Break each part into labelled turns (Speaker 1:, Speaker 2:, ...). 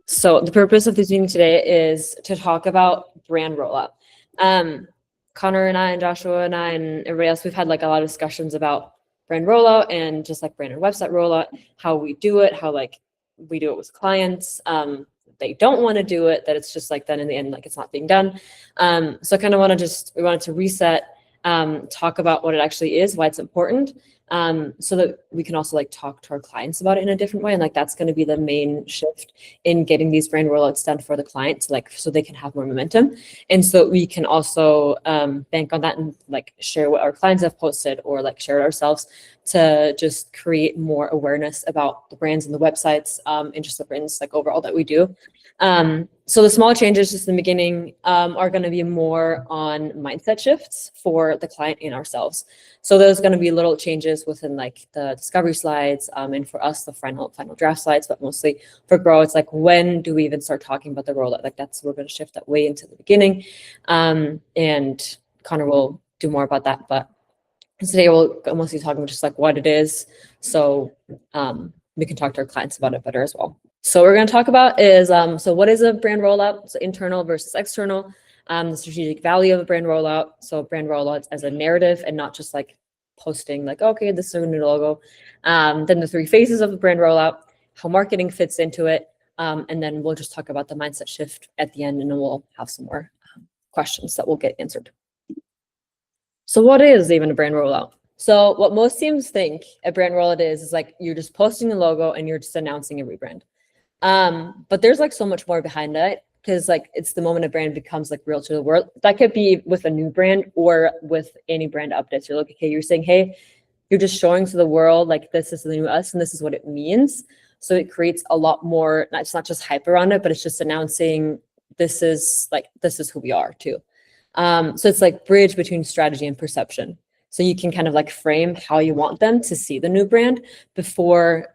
Speaker 1: So the purpose of this meeting today is to talk about brand rollout. Connor and I and Joshua and I and everybody else, we've had like a lot of discussions about brand rollout and just like brand and website rollout, how we do it, how like we do it with clients. They don't want to do it, that it's just like then in the end, like it's not being done. So I kind of we wanted to reset, talk about what it actually is, why it's important. So that we can also like talk to our clients about it in a different way. And like, that's going to be the main shift in getting these brand rollouts done for the clients, like, so they can have more momentum. And so we can also bank on that and like share what our clients have posted or like share it ourselves to just create more awareness about the brands and the websites and just the brands like overall that we do. So the small changes just in the beginning are going to be more on mindset shifts for the client and ourselves. So there's going to be little changes within like the discovery slides and for us, the final draft slides, but mostly for Grow, it's like, when do we even start talking about the rollout? Like we're going to shift that way into the beginning. And Connor will do more about that, but today we'll mostly talk about just like what it is. So we can talk to our clients about it better as well. So what we're going to talk about is, so what is a brand rollout? So internal versus external, the strategic value of a brand rollout. So brand rollouts as a narrative and not just like posting like, okay, this is a new logo. Then the 3 phases of the brand rollout, how marketing fits into it. And then we'll just talk about the mindset shift at the end, and then we'll have some more questions that will get answered. So what is even a brand rollout? So what most teams think a brand rollout is like you're just posting the logo and you're just announcing a rebrand. But there's like so much more behind that, because like it's the moment a brand becomes like real to the world. That could be with a new brand or with any brand updates. You're like, okay, you're saying, hey, you're just showing to the world like this is the new us and this is what it means. So it creates a lot more, it's not just hype around it, but it's just announcing this is who we are too. So it's like bridge between strategy and perception. So you can kind of like frame how you want them to see the new brand before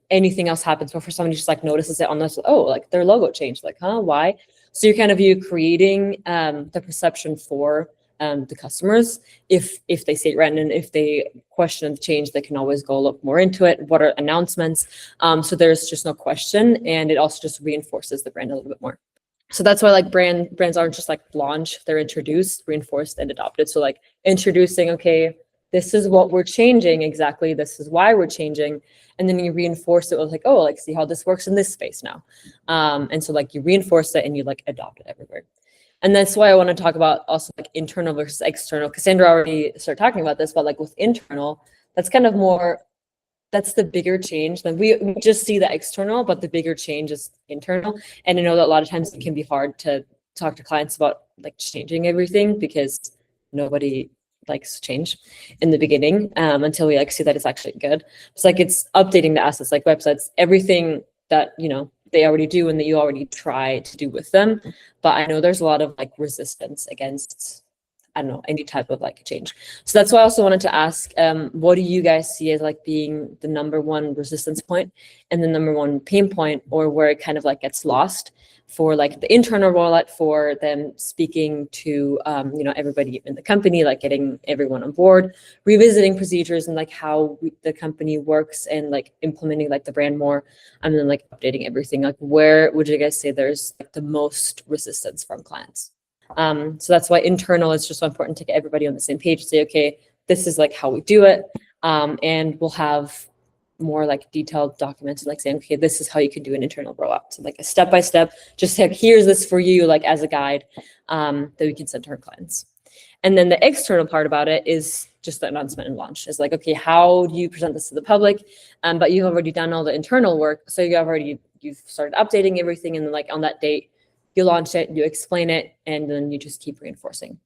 Speaker 1: anything else happens, before somebody just like notices it on this, oh, like their logo changed, like, huh, why? So you're kind of creating the perception for the customers. If they see it right, and if they question the change, they can always go look more into it. What are announcements? So there's just no question, and it also just reinforces the brand a little bit more. So that's why like brands aren't just like launched, they're introduced, reinforced, and adopted. So like introducing, okay, this is what we're changing exactly, this is why we're changing. And then you reinforce it with like, oh, like see how this works in this space now. And so like you reinforce it and you like adopt it everywhere. And that's why I want to talk about also like internal versus external. Cassandra already started talking about this, but like with internal, that's kind of more, that's the bigger change. Like we just see the external, but the bigger change is internal. And I know that a lot of times it can be hard to talk to clients about like changing everything, because nobody likes change in the beginning until we like see that it's actually good. It's like it's updating the assets, like websites, everything that they already do and that you already try to do with them. But I know there's a lot of like resistance against, I don't know, any type of like change. So that's why I also wanted to ask, what do you guys see as like being the #1 resistance point and the #1 pain point, or where it kind of like gets lost for like the internal rollout, for them speaking to, everybody in the company, like getting everyone on board, revisiting procedures and like how the company works and like implementing like the brand more, and then like updating everything. Like where would you guys say there's like the most resistance from clients? So that's why internal is just so important, to get everybody on the same page, say, okay, this is like how we do it. And we'll have more like detailed documents, like saying, okay, this is how you can do an internal rollout. So like a step-by-step, just like, here's this for you, like as a guide that we can send to our clients. And then the external part about it is just the announcement and launch. Is like, okay, how do you present this to the public? But you've already done all the internal work. So you've started updating everything. And then like on that date, you launch it, you explain it, and then you just keep reinforcing.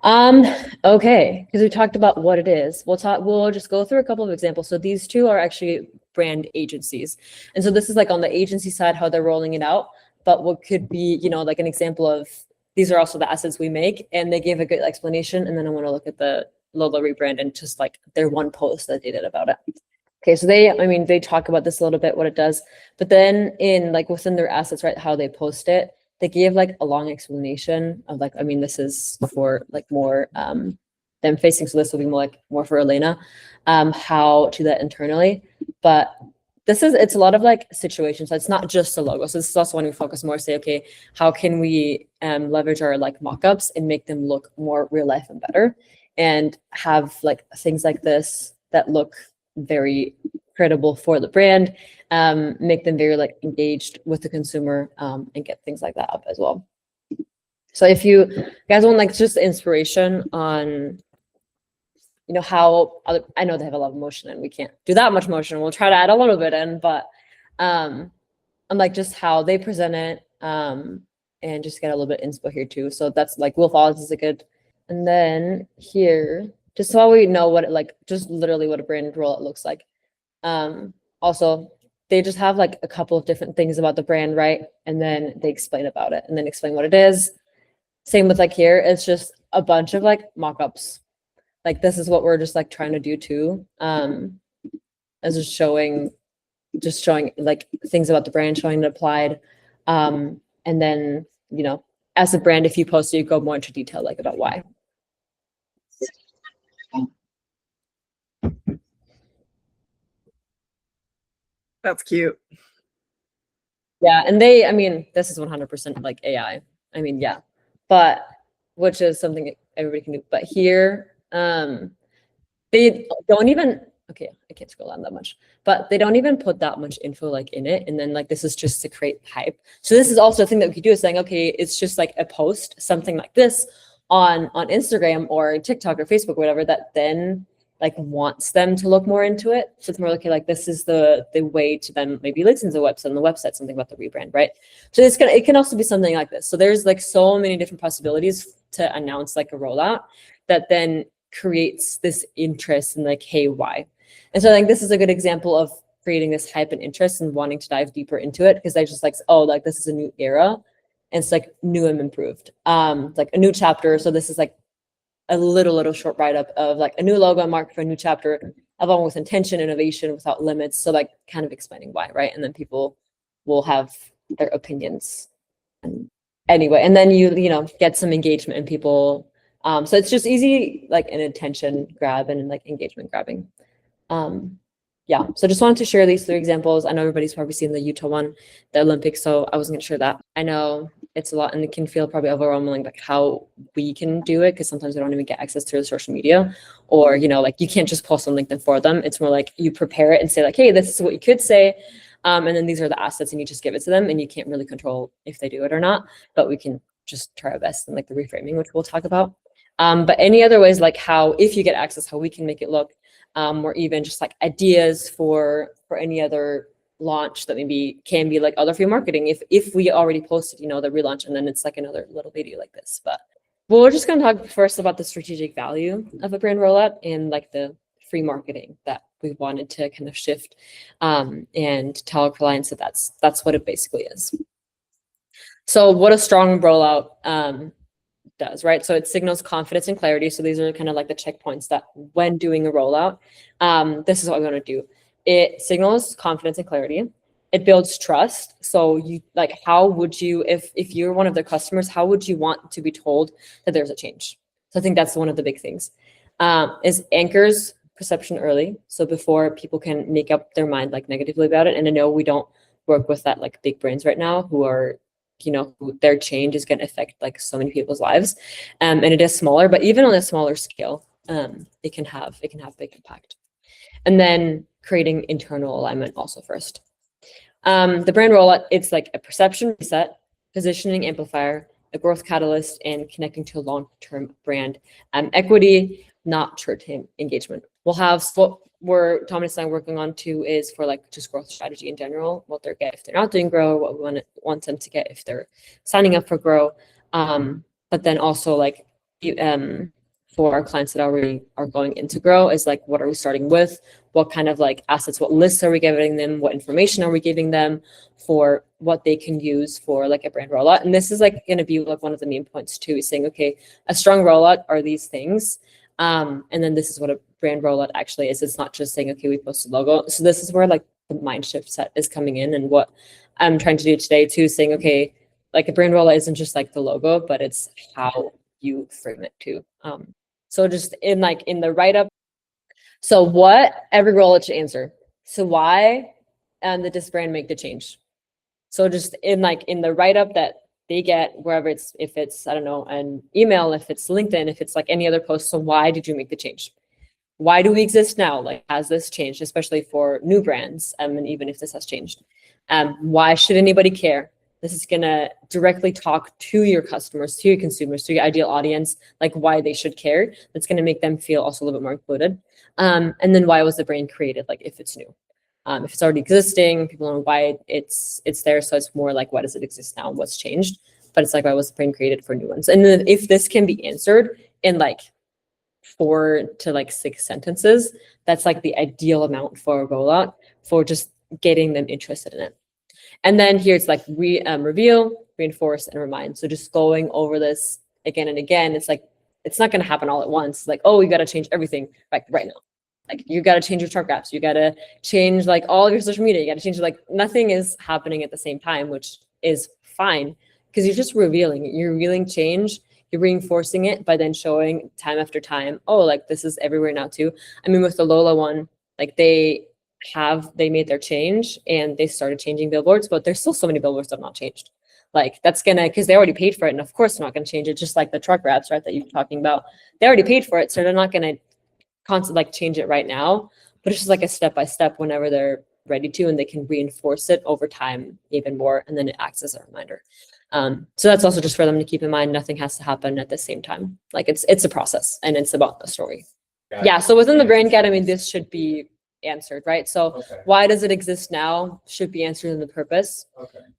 Speaker 1: Okay, because we talked about what it is. We'll just go through a couple of examples. So these two are actually brand agencies. And so this is like on the agency side, how they're rolling it out. But what could be, like an example of, these are also the assets we make, and they gave a good explanation. And then I want to look at the logo rebrand and just like their one post that they did about it. Okay, so they talk about this a little bit, what it does, but then in like within their assets, right, how they post it, they gave like a long explanation of like, this is for like more them facing, so this will be more for Elena, how to do that internally. But it's a lot of like situations. So it's not just the logo. So this is also when we focus more, say, okay, how can we leverage our like mockups and make them look more real life and better, and have like things like this that look very credible for the brand, make them very like engaged with the consumer, and get things like that up as well. So if you guys want like just inspiration on, you know, how other, I know they have a lot of motion and we can't do that much motion. We'll try to add a little bit in, but and like just how they present it, and just get a little bit inspo here too. So that's like Wolf Oz is a good, and then here, just so we know what it like, just literally what a brand rollout looks like. Also, they just have like a couple of different things about the brand, right? And then they explain about it and then explain what it is. Same with like here, it's just a bunch of like mock-ups. Like this is what we're just like trying to do too. As just showing like things about the brand, showing it applied. And then, you know, as a brand, if you post it, you go more into detail like about why.
Speaker 2: That's cute.
Speaker 1: Yeah, and they, I mean, this is 100% like AI. I mean, yeah, but which is something everybody can do. But here, they don't even, okay, I can't scroll down that much, but they don't even put that much info like in it. And then like, this is just to create hype. So this is also a thing that we could do, is saying, okay, it's just like a post, something like this on Instagram or TikTok or Facebook, or whatever, that then like wants them to look more into it. So it's more okay, like this is the way to then maybe listen to the website, on the website, something about the rebrand, right? So it can also be something like this. So there's like so many different possibilities to announce like a rollout that then creates this interest in like, hey, why? And so I think this is a good example of creating this hype and interest and wanting to dive deeper into it, because they're just like, oh, like this is a new era, and it's like new and improved, like a new chapter. So this is like a little short write-up of like a new logo mark for a new chapter, along with intention, innovation without limits. So like kind of explaining why, right? And then people will have their opinions. And anyway, and then you know, get some engagement and people. So it's just easy, like an attention grab and like engagement grabbing. Yeah, so just wanted to share these 3 examples. I know everybody's probably seen the Utah one, the Olympics, so I wasn't gonna share that. I know it's a lot and it can feel probably overwhelming, like how we can do it, because sometimes we don't even get access to the social media, or, you know, like you can't just post on LinkedIn for them. It's more like you prepare it and say like, hey, this is what you could say. And then these are the assets and you just give it to them, and you can't really control if they do it or not, but we can just try our best in like the reframing, which we'll talk about. But any other ways, like how, if you get access, how we can make it look, or even just like ideas for any other launch that maybe can be like other free marketing, if we already posted, you know, the relaunch, and then it's like another little video like this. But we're just going to talk first about the strategic value of a brand rollout and like the free marketing that we wanted to kind of shift, and tell our clients that that's what it basically is. So what a strong rollout does, right? So it signals confidence and clarity. So these are kind of like the checkpoints that when doing a rollout, this is what we want to do. It signals confidence and clarity. It builds trust. So you like, how would you, if you're one of their customers, how would you want to be told that there's a change? So I think that's one of the big things. Is anchors perception early. So before people can make up their mind like negatively about it. And I know we don't work with that like big brands right now who are, you know, their change is going to affect like so many people's lives, and it is smaller, but even on a smaller scale, it can have big impact. And then creating internal alignment also first. The brand rollout, it's like a perception reset, positioning amplifier, a growth catalyst, and connecting to a long-term brand equity, not short-term engagement. We'll have what we're Thomas and I working on too is for like just growth strategy in general, what they're get if they're not doing grow, what we want them to get if they're signing up for grow. But then also like for our clients that already are going into grow is like, what are we starting with? What kind of like assets, what lists are we giving them? What information are we giving them for what they can use for like a brand rollout? And this is like going to be like one of the main points too, is saying, okay, a strong rollout are these things. And then this is what a brand rollout actually is. It's not just saying, okay, we post a logo. So this is where like the mind shift set is coming in, and what I'm trying to do today too, is saying, okay, like a brand rollout isn't just like the logo, but it's how you frame it too. So just in the write-up. So what every rollout should answer. So why and this brand make the change. So just in the write-up that they get, wherever if it's, I don't know, an email, if it's LinkedIn, if it's like any other post. So why did you make the change? Why do we exist now? Like, has this changed, especially for new brands? And even if this has changed, why should anybody care? This is gonna directly talk to your customers, to your consumers, to your ideal audience, like why they should care. That's gonna make them feel also a little bit more included. And then why was the brand created? Like if it's new. If it's already existing, people know why it's there. So it's more like, why does it exist now? What's changed? But it's like, why was the brand created for new ones? And then if this can be answered in like 4 to 6 sentences, that's like the ideal amount for a rollout for just getting them interested in it. And then here it's like reveal, reinforce, and remind. So just going over this again and again. It's like, it's not going to happen all at once. Like, oh, you got to change everything right now. Like you got to change your chart graphs. You got to change like all of your social media. You got to change, like nothing is happening at the same time, which is fine because you're just revealing it. You're revealing change. You're reinforcing it by then showing time after time. Oh, like this is everywhere now too. I mean, with the Lola one, like they made their change and they started changing billboards, but there's still so many billboards that have not changed. Like that's because they already paid for it. And of course they're not going to change it. Just like the truck wraps, right, that you're talking about. They already paid for it. So they're not going to constantly change it right now, but it's just like a step-by-step whenever they're ready to, and they can reinforce it over time even more. And then it acts as a reminder. So that's also just for them to keep in mind. Nothing has to happen at the same time. Like it's a process and it's about the story. Yeah. So within the brand guide, I mean, this should be answered, right? So why does it exist now? Should be answered in the purpose.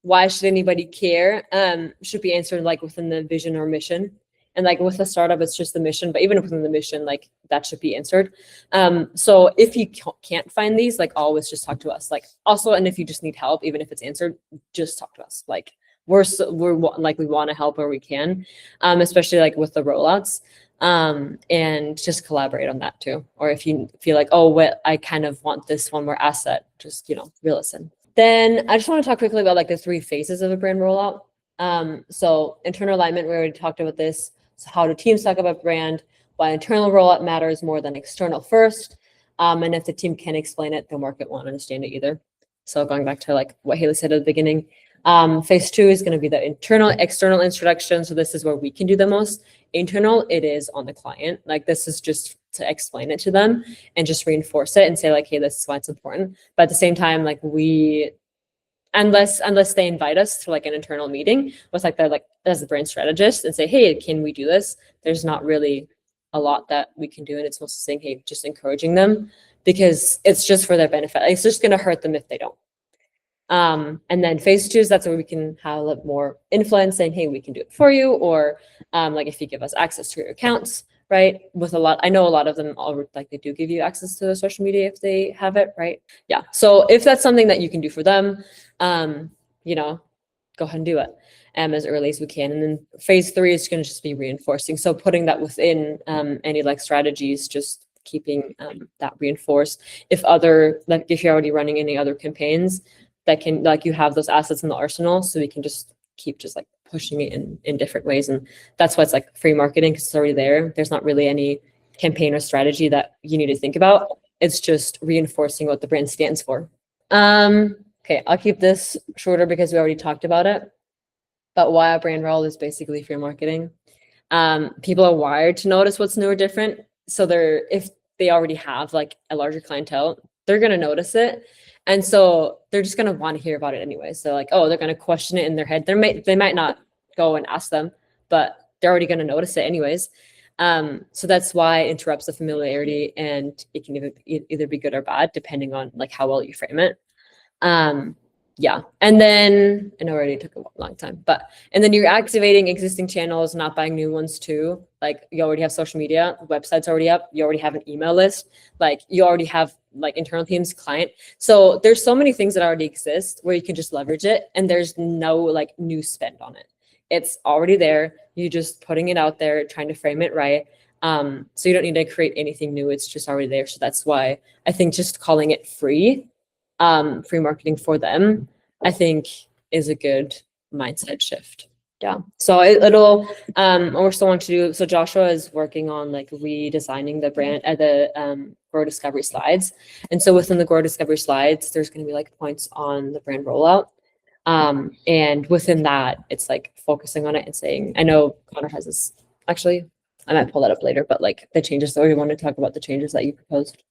Speaker 1: Why should anybody care? Should be answered like within the vision or mission. And like with a startup, it's just the mission, but even within the mission, like that should be answered. So if you can't find these, like always just talk to us. Like also, and if you just need help, even if it's answered, just talk to us. Like we're like, we want to help where we can, especially like with the rollouts, and just collaborate on that too. Or if you feel like, oh, I kind of want this one more asset, just, re-listen. Then I just want to talk quickly about like the 3 phases of a brand rollout. So internal alignment, we already talked about this. So how do teams talk about brand? Why internal rollout matters more than external first. And if the team can explain it, the market won't understand it either. So going back to like what Haley said at the beginning, phase 2 is going to be the external introduction. So this is where we can do the most. Internal, it is on the client. Like this is just to explain it to them and just reinforce it and say like, hey, this is why it's important. But at the same time, like unless they invite us to like an internal meeting with like as the brand strategist and say, hey, can we do this? There's not really a lot that we can do. And it's mostly saying, hey, just encouraging them because it's just for their benefit. It's just going to hurt them if they don't. And then phase 2 is that's where we can have a little more influence saying, hey, we can do it for you. Or like if you give us access to your accounts, right? I know a lot of them like they do give you access to the social media if they have it, right? Yeah. So if that's something that you can do for them, go ahead and do it as early as we can. And then phase 3 is going to just be reinforcing. So putting that within any like strategies, just keeping that reinforced. If you're already running any other campaigns that can, like you have those assets in the arsenal, so we can just keep just like pushing it in different ways. And that's why it's like free marketing because it's already there. There's not really any campaign or strategy that you need to think about. It's just reinforcing what the brand stands for. Okay, I'll keep this shorter because we already talked about it. But why a brand role is basically free marketing. People are wired to notice what's new or different. So if they already have like a larger clientele, they're going to notice it. And so they're just going to want to hear about it anyway. So like, oh, they're going to question it in their head. They might not go and ask them, but they're already going to notice it anyways. So that's why it interrupts the familiarity, and it can either be good or bad depending on like how well you frame it. Yeah. And then, I know it already took a long time, and then you're activating existing channels, not buying new ones too. Like you already have social media, the website's already up. You already have an email list. Like you already have like internal teams, client. So there's so many things that already exist where you can just leverage it. And there's no like new spend on it. It's already there. You're just putting it out there, trying to frame it right. So you don't need to create anything new. It's just already there. So that's why I think just calling it free marketing for them, I think is a good mindset shift. Yeah, so it'll we're still want to do, so Joshua is working on like redesigning the brand the Grow Discovery slides. And so within the Grow Discovery slides, there's going to be like points on the brand rollout. And within that, it's like focusing on it and saying, I know Connor has this, actually, I might pull that up later, but like the changes, so we want to talk about the changes that you proposed.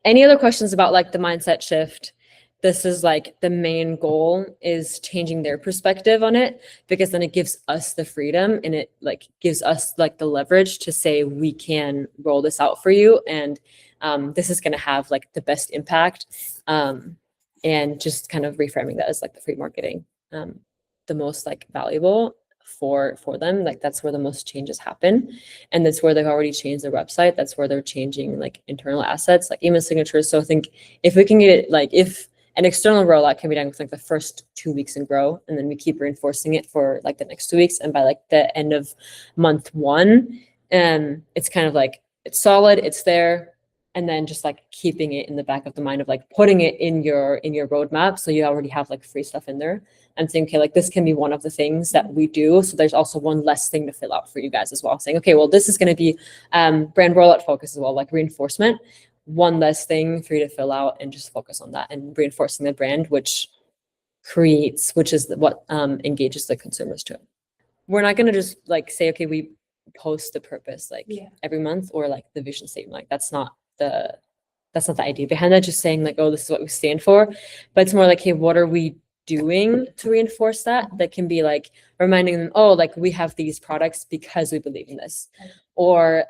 Speaker 1: Any other questions about like the mindset shift? This is like the main goal is changing their perspective on it, because then it gives us the freedom and it like gives us like the leverage to say we can roll this out for you, and this is going to have like the best impact, and just kind of reframing that as like the free marketing, the most like valuable for them. Like that's where the most changes happen, and that's where they've already changed their website. That's where they're changing like internal assets like email signatures. So I think if we can get it, like if an external rollout can be done with like the first 2 weeks in Grow, and then we keep reinforcing it for like the next 2 weeks, and by like the end of month 1, it's kind of like it's solid, it's there, and then just like keeping it in the back of the mind of like putting it in your roadmap, so you already have like free stuff in there, and saying, okay, like this can be one of the things that we do, so there's also one less thing to fill out for you guys as well, saying, okay, well, this is going to be brand rollout focus as well, like reinforcement, one less thing for you to fill out, and just focus on that and reinforcing the brand, which is what engages the consumers to it. We're not going to just like say, okay, we post the purpose like every month, or like the vision statement. Like that's not the idea behind that. Just saying like, oh, this is what we stand for. But it's more like, hey, what are we doing to reinforce that? That can be like reminding them, oh, like we have these products because we believe in this, or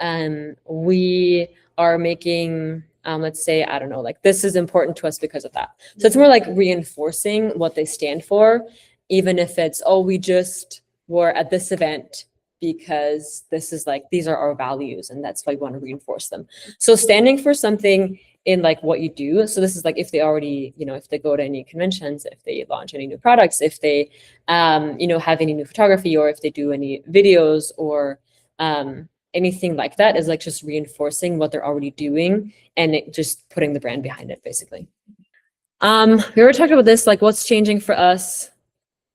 Speaker 1: we are making, let's say, I don't know, like this is important to us because of that. So it's more like reinforcing what they stand for, even if it's, oh, we just were at this event because this is like, these are our values and that's why we want to reinforce them. So standing for something in like what you do. So this is like if they already, if they go to any conventions, if they launch any new products, if they, have any new photography, or if they do any videos, or anything like that, is like just reinforcing what they're already doing and just putting the brand behind it, basically. We already talked about this, like what's changing for us.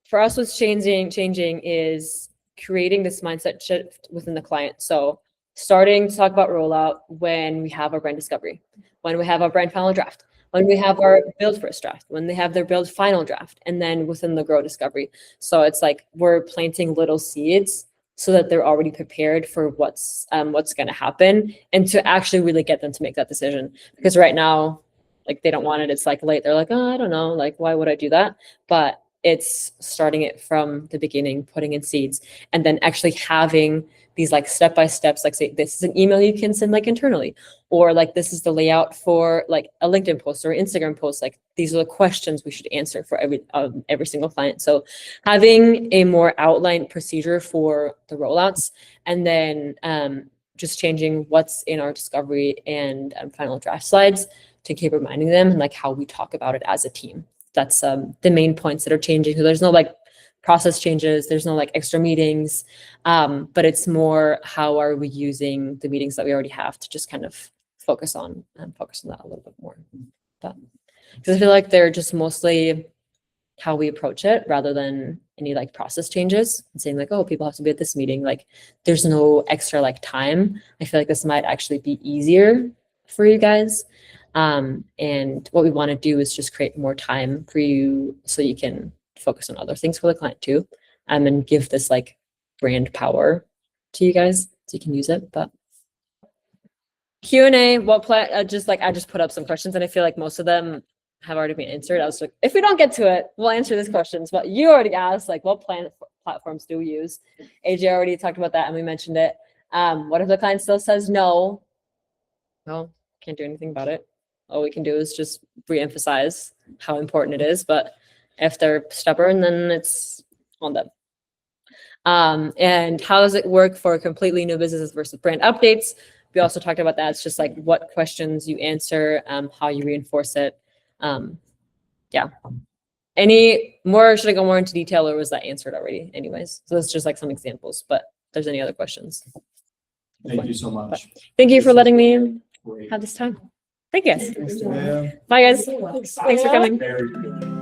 Speaker 1: For us, what's changing is creating this mindset shift within the client. So starting to talk about rollout when we have our brand discovery, when we have our brand final draft, when we have our build first draft, when they have their build final draft, and then within the Grow discovery. So it's like we're planting little seeds so that they're already prepared for what's going to happen, and to actually really get them to make that decision. Because right now, like they don't want it. It's like late. They're like, oh, I don't know. Like, why would I do that? But it's starting it from the beginning, putting in seeds, and then actually having these like step-by-steps, like say, this is an email you can send like internally, or like this is the layout for like a LinkedIn post or Instagram post. Like these are the questions we should answer for every single client. So having a more outlined procedure for the rollouts, and then just changing what's in our discovery and final draft slides to keep reminding them, and like how we talk about it as a team. That's the main points that are changing. So there's no like process changes, there's no like extra meetings, but it's more how are we using the meetings that we already have to just kind of focus on that a little bit more. But because I feel like they're just mostly how we approach it, rather than any like process changes and saying like, oh, people have to be at this meeting. Like there's no extra like time. I feel like this might actually be easier for you guys. And what we want to do is just create more time for you so you can focus on other things for the client too, and give this like brand power to you guys so you can use it. But Q&A, I just put up some questions, and I feel like most of them have already been answered. I was like, if we don't get to it, we'll answer these questions. But you already asked, like, what platforms do we use? AJ already talked about that, and we mentioned it. What if the client still says no? Well, can't do anything about it. All we can do is just re-emphasize how important it is. But if they're stubborn, then it's on them. And how does it work for completely new businesses versus brand updates? We also talked about that. It's just like what questions you answer, how you reinforce it. Yeah. Any more, should I go more into detail, or was that answered already anyways? So it's just like some examples, but if there's any other questions.
Speaker 3: Thank you so much.
Speaker 1: Thank you for letting me
Speaker 3: Great.
Speaker 1: have this time. Thank you guys.
Speaker 3: Yeah.
Speaker 1: Bye guys. Thanks for coming.
Speaker 3: Very good.